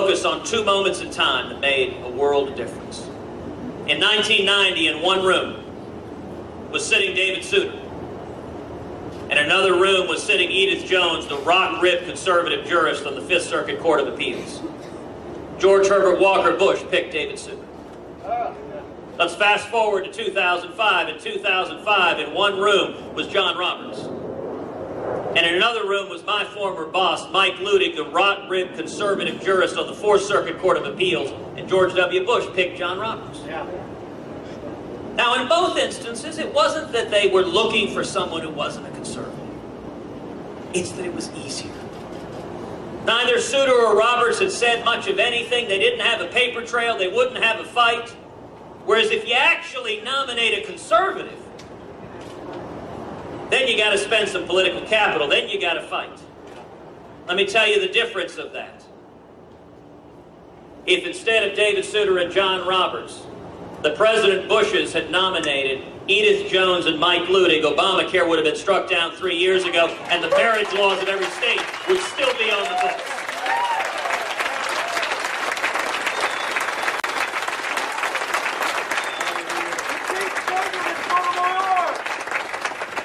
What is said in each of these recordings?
focus on two moments in time that made a world of difference. In 1990, in one room was sitting David Souter. In another room was sitting Edith Jones, the rock-ribbed conservative jurist on the Fifth Circuit Court of Appeals. George Herbert Walker Bush picked David Souter. Let's fast forward to 2005. In 2005, in one room was John Roberts. And in another room was my former boss, Mike Ludig, the rock-ribbed conservative jurist on the Fourth Circuit Court of Appeals, and George W. Bush picked John Roberts. Now, in both instances, it wasn't that they were looking for someone who wasn't a conservative. It's that it was easier. Neither Souter or Roberts had said much of anything. They didn't have a paper trail. They wouldn't have a fight. Whereas if you actually nominate a conservative, then you got to spend some political capital. Then you got to fight. Let me tell you the difference of that. If instead of David Souter and John Roberts, the President Bushes had nominated Edith Jones and Mike Ludig, Obamacare would have been struck down 3 years ago, and the marriage laws in every state would still be on the books.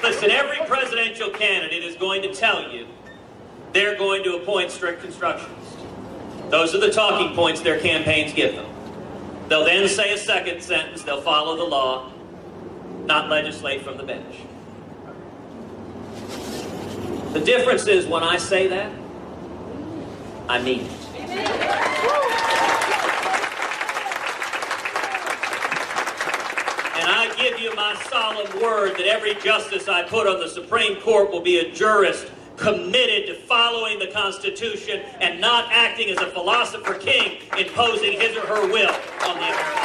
Listen, every presidential candidate is going to tell you they're going to appoint strict constructionists. Those are the talking points their campaigns give them. They'll then say a second sentence, they'll follow the law, not legislate from the bench. The difference is when I say that, I mean it. And I give you my solemn word that every justice I put on the Supreme Court will be a jurist committed to following the Constitution and not acting as a philosopher king imposing his or her will on the American people.